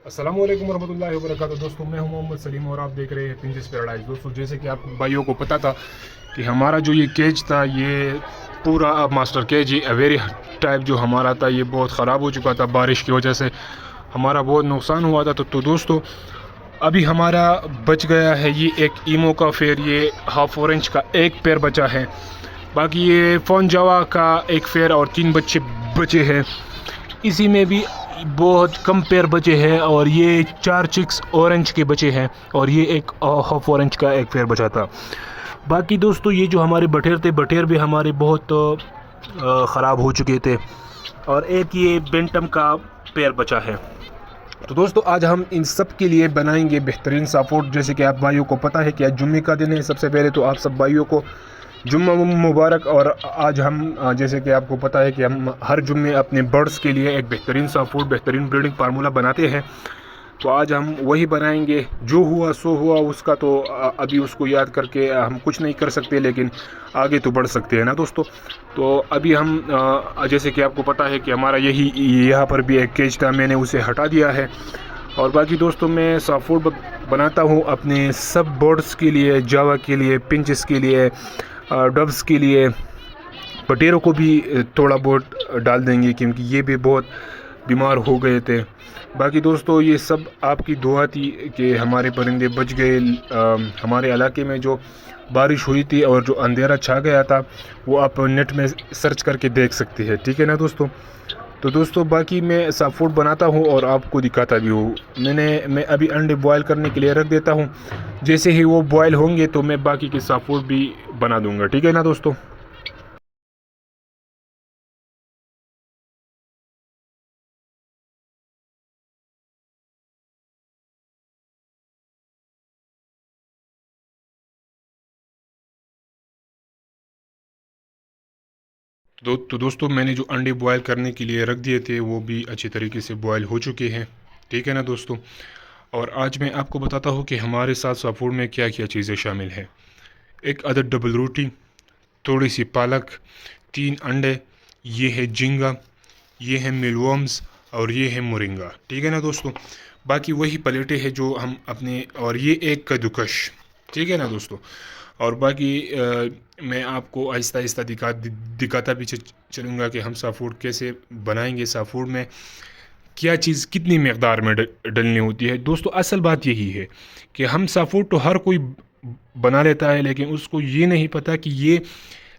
अस्सलाम वालेकुम रहमतुल्लाहि व बरकातहू। दोस्तों मैं हूं मोहम्मद सलीम और आप देख रहे हैं पिंजस पैराडाइज। दोस्तों जैसे कि आप भाइयों को पता था कि हमारा जो ये केज था ये पूरा मास्टर केज ये अवेरी टाइप जो हमारा था ये बहुत ख़राब हो चुका था। बारिश की वजह से हमारा बहुत नुकसान हुआ था। तो दोस्तों अभी हमारा बच गया है ये एक ईमो का फेयर, ये हाफ ऑरेंज का एक पेयर बचा है। बाकी ये फोन जावा का एक फेयर और 3 बच्चे बचे हैं। इसी में भी बहुत कम पेयर बचे हैं और ये 4 चिक्स ऑरेंज के बचे हैं और ये एक हाफ ऑरेंज का एक पेयर बचा था। बाकी दोस्तों ये जो हमारे बटेर थे, बटेर भी हमारे बहुत ख़राब हो चुके थे और एक ये बेंटम का पेयर बचा है। तो दोस्तों आज हम इन सब के लिए बनाएंगे बेहतरीन सपोर्ट। जैसे कि आप भाइयों को पता है कि आज जुम्मे का दिन है। सबसे पहले तो आप सब भाइयों को जुम्मा मुबारक। और आज हम जैसे कि आपको पता है कि हम हर जुम्मे अपने बर्ड्स के लिए एक बेहतरीन सपोर्ट, बेहतरीन ब्रीडिंग फार्मूला बनाते हैं। तो आज हम वही बनाएंगे। जो हुआ सो हुआ, उसका तो अभी उसको याद करके हम कुछ नहीं कर सकते, लेकिन आगे तो बढ़ सकते हैं ना दोस्तों। तो अभी हम जैसे कि आपको पता है कि हमारा यही यहाँ पर भी एक केज था, मैंने उसे हटा दिया है। और बाकी दोस्तों मैं सॉफ्टवुड बनाता हूँ अपने सब बर्ड्स के लिए, जावा के लिए, पिंचेस के लिए, डब्स के लिए। बटेरों को भी थोड़ा बहुत डाल देंगे क्योंकि ये भी बहुत बीमार हो गए थे। बाकी दोस्तों ये सब आपकी दुआ थी कि हमारे परिंदे बच गए। हमारे इलाके में जो बारिश हुई थी और जो अंधेरा छा गया था वो आप नेट में सर्च करके देख सकते हैं, ठीक है ना दोस्तों। तो दोस्तों बाकी मैं सॉफ्टवुड बनाता हूँ और आपको दिखाता भी हूँ। मैं अभी अंडे बॉयल करने के लिए रख देता हूँ। जैसे ही वो बॉयल होंगे तो मैं बाकी के सॉफ्टवुड भी बना दूंगा, ठीक है ना दोस्तों। तो दोस्तों मैंने जो अंडे बॉयल करने के लिए रख दिए थे वो भी अच्छी तरीके से बॉयल हो चुके हैं, ठीक है ना दोस्तों। और आज मैं आपको बताता हूँ कि हमारे साथ सॉफ्टवुड में क्या क्या चीज़ें शामिल हैं। एक अदद डबल रोटी, थोड़ी सी पालक, 3 अंडे, ये है झींगा, ये है मिलवर्म्स और ये है मोरिंगा, ठीक है ना दोस्तों। बाकी वही प्लेटें हैं जो हम अपने, और ये एक कद्दूकश, ठीक है ना दोस्तों। और बाकी मैं आपको आहिस्ता आहिस्ता दिखाता भी चलूँगा कि हम सॉफ्टवुड कैसे बनाएंगे। सॉफ्टवुड में क्या चीज़ कितनी मकदार में डलनी होती है। दोस्तों असल बात यही है कि हम सॉफ्टवुड तो हर कोई बना लेता है, लेकिन उसको ये नहीं पता कि ये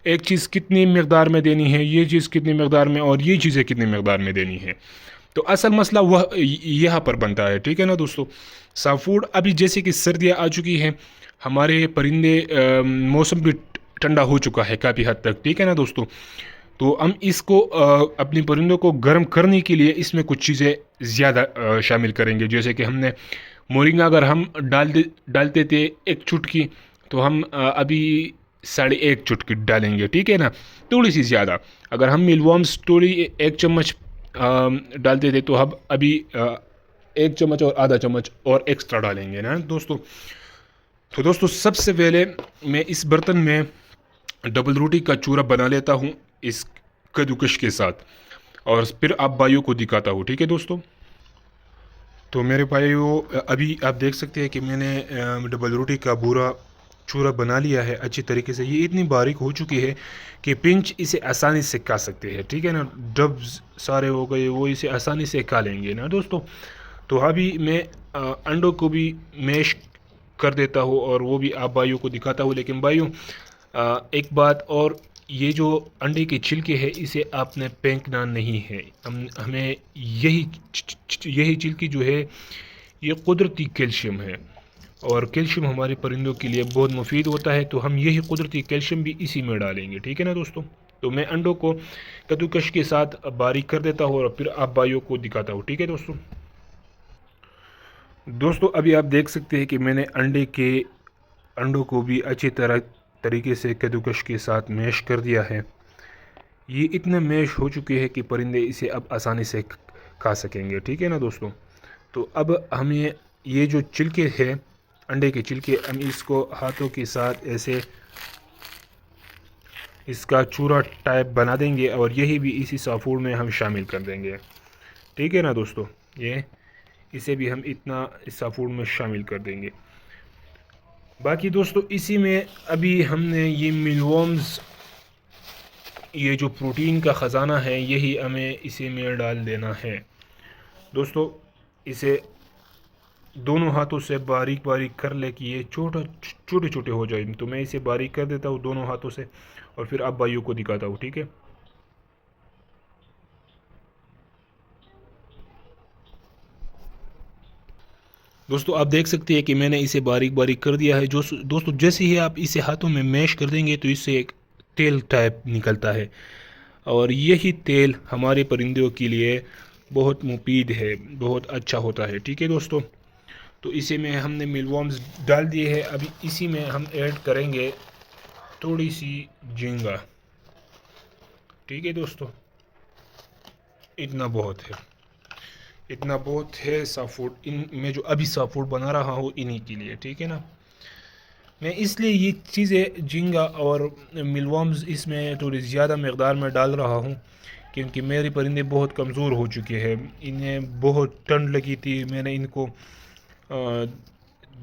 एक चीज़ कितनी मकदार में देनी है, ये चीज़ कितनी मकदार में, और ये चीज़ें कितनी मकदार में देनी है। तो असल मसला वह यहाँ पर बनता है, ठीक है ना दोस्तों। सॉफ्टवुड अभी जैसे कि सर्दियाँ आ चुकी हैं, हमारे परिंदे मौसम भी ठंडा हो चुका है काफ़ी हद तक, ठीक है ना दोस्तों। तो हम इसको अपने परिंदों को गर्म करने के लिए इसमें कुछ चीज़ें ज़्यादा शामिल करेंगे। जैसे कि हमने मोरिंगा अगर हम डालते थे 1 चुटकी, तो हम अभी 1.5 चुटकी डालेंगे, ठीक है ना, थोड़ी सी ज़्यादा। अगर हम मिलवर्म्स थोड़ी 1 चम्मच डालते थे तो हम अभी 1 चम्मच और आधा चम्मच और एक्स्ट्रा डालेंगे ना दोस्तों। तो दोस्तों सबसे पहले मैं इस बर्तन में डबल रोटी का चूरा बना लेता हूँ इस कद्दूकश के साथ, और फिर आप भाइयों को दिखाता हूँ, ठीक है दोस्तों। तो मेरे भाइयों अभी आप देख सकते हैं कि मैंने डबल रोटी का पूरा चूरा बना लिया है अच्छी तरीके से। ये इतनी बारीक हो चुकी है कि पिंच इसे आसानी से खा सकते हैं, ठीक है ना। डब्स सारे हो गए, वो इसे आसानी से खा लेंगे ना दोस्तों। तो अभी मैं अंडों को भी मैश कर देता हूँ और वो भी आप भाइयों को दिखाता हूँ। लेकिन भाइयों एक बात और, ये जो अंडे के छिलके हैं इसे आपने फेंकना नहीं है। हमें यही छिलकी जो है ये कुदरती कैल्शियम है, और कैल्शियम हमारे परिंदों के लिए बहुत मुफीद होता है। तो हम यही कुदरती कैल्शियम भी इसी में डालेंगे, ठीक है ना दोस्तों। तो मैं अंडों को कद्दूकश के साथ बारीक कर देता हूँ और फिर आप भाइयों को दिखाता हूँ, ठीक है दोस्तों। दोस्तों अभी आप देख सकते हैं कि मैंने अंडों को भी अच्छी तरीके से कद्दूकश के साथ मैश कर दिया है। ये इतने मैश हो चुके हैं कि परिंदे इसे अब आसानी से खा सकेंगे, ठीक है ना दोस्तों। तो अब हमें ये जो छिलके हैं, अंडे के छिलके, हम इसको हाथों के साथ ऐसे इसका चूरा टाइप बना देंगे और यही भी इसी सॉफ्टवुड में हम शामिल कर देंगे, ठीक है ना दोस्तों। ये इसे भी हम इतना इस साफ़ूड में शामिल कर देंगे। बाकी दोस्तों इसी में अभी हमने ये मिलवर्म्स, ये जो प्रोटीन का ख़जाना है, यही हमें इसी में डाल देना है दोस्तों। इसे दोनों हाथों से बारीक बारीक कर ले कि ये छोटे छोटे हो जाए। तो मैं इसे बारीक कर देता हूँ दोनों हाथों से और फिर आप भाइयों को दिखाता हूँ, ठीक है। दोस्तों आप देख सकते हैं कि मैंने इसे बारीक बारीक कर दिया है। जो दोस्तों जैसे ही आप इसे हाथों में मैश कर देंगे तो इससे एक तेल टाइप निकलता है और यही तेल हमारे परिंदों के लिए बहुत मुफीद है, बहुत अच्छा होता है, ठीक है दोस्तों। तो इसी में हमने मिलवर्म्स डाल दिए हैं। अभी इसी में हम ऐड करेंगे थोड़ी सी झींगा, ठीक है दोस्तों। इतना बहुत है, इतना बहुत है साफ़ूड इन मैं जो अभी साफ़ूड बना रहा हूँ इन्हीं के लिए, ठीक है ना। मैं इसलिए ये चीज़ें झींगा और मिलवर्म्स इसमें थोड़ी ज़्यादा मकदार में डाल रहा हूँ क्योंकि मेरे परिंदे बहुत कमज़ोर हो चुके हैं। इन्हें बहुत ठंड लगी थी। मैंने इनको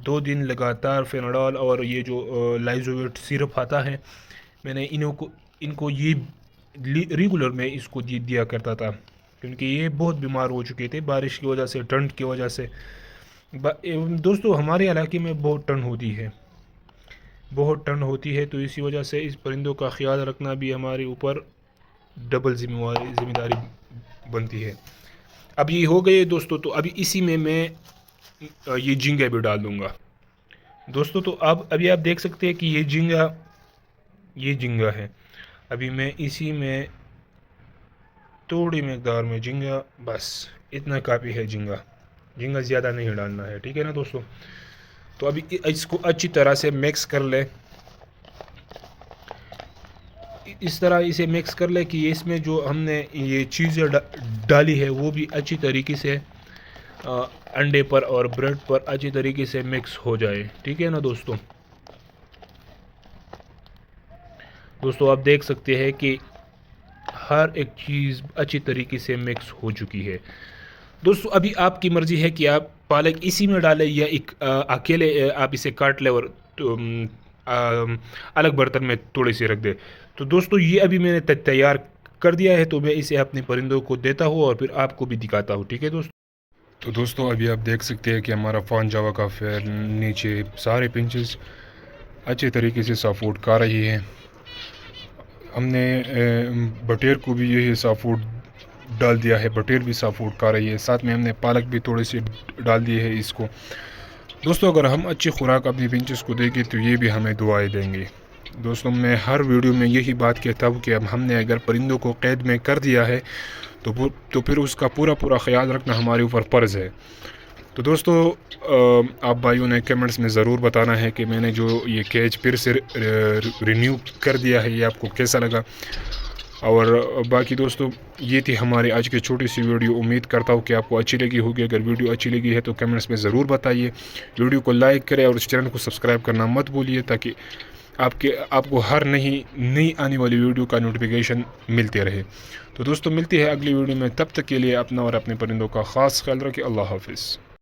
2 दिन लगातार फेनाडोल और ये जो लाइजोवेट सिरप आता है, मैंने इनको ये रेगुलर में इसको दिया करता था क्योंकि ये बहुत बीमार हो चुके थे बारिश की वजह से, ठंड की वजह से। दोस्तों हमारे इलाके में बहुत ठंड होती है, बहुत ठंड होती है, तो इसी वजह से इस परिंदों का ख्याल रखना भी हमारे ऊपर डबल जिम्मेदारी बनती है। अब ये हो गए दोस्तों, तो अभी इसी में मैं ये झींगा भी डाल दूंगा दोस्तों। तो अब अभी आप देख सकते हैं कि ये झींगा है। अभी मैं इसी में थोड़ी मकदार में झींगा, बस इतना काफ़ी है। झींगा ज़्यादा नहीं डालना है, ठीक है ना दोस्तों। तो अभी इसको अच्छी तरह से मिक्स कर ले, इस तरह इसे मिक्स कर ले कि इसमें जो हमने ये चीज़ें डाली है वो भी अच्छी तरीके से अंडे पर और ब्रेड पर अच्छी तरीके से मिक्स हो जाए, ठीक है ना दोस्तों। दोस्तों आप देख सकते हैं कि हर एक चीज़ अच्छी तरीके से मिक्स हो चुकी है। दोस्तों अभी आपकी मर्ज़ी है कि आप पालक इसी में डालें या एक अकेले आप इसे काट लें और अलग बर्तन में थोड़ी सी रख दें। तो दोस्तों ये अभी मैंने तैयार कर दिया है, तो मैं इसे अपने परिंदों को देता हूँ और फिर आपको भी दिखाता हूँ, ठीक है दोस्तों। तो दोस्तों अभी आप देख सकते हैं कि हमारा फान जावा का फेयर नीचे सारे पिंचेस अच्छे तरीके से साफ़ूड खा रही है। हमने बटेर को भी यही साफ़ूड डाल दिया है, बटेर भी साफ़ूड खा रही है। साथ में हमने पालक भी थोड़ी सी डाल दी है इसको। दोस्तों अगर हम अच्छी खुराक अपनी पिंचेस को देंगे तो ये भी हमें दुआएं देंगे। दोस्तों मैं हर वीडियो में यही बात कहता हूँ कि अब हमने अगर परिंदों को कैद में कर दिया है तो फिर उसका पूरा ख्याल रखना हमारे ऊपर फ़र्ज़ है। तो दोस्तों आप भाइयों ने कमेंट्स में ज़रूर बताना है कि मैंने जो ये केज फिर से रिन्यू कर दिया है, ये आपको कैसा लगा। और बाकी दोस्तों ये थी हमारी आज की छोटी सी वीडियो। उम्मीद करता हूँ कि आपको अच्छी लगी होगी। अगर वीडियो अच्छी लगी है तो कमेंट्स में ज़रूर बताइए। वीडियो को लाइक करें और इस चैनल को सब्सक्राइब करना मत भूलिए ताकि आपको हर नई आने वाली वीडियो का नोटिफिकेशन मिलते रहे। तो दोस्तों मिलती है अगली वीडियो में, तब तक के लिए अपना और अपने परिंदों का ख़ास ख्याल रखें। अल्लाह हाफ़िज़।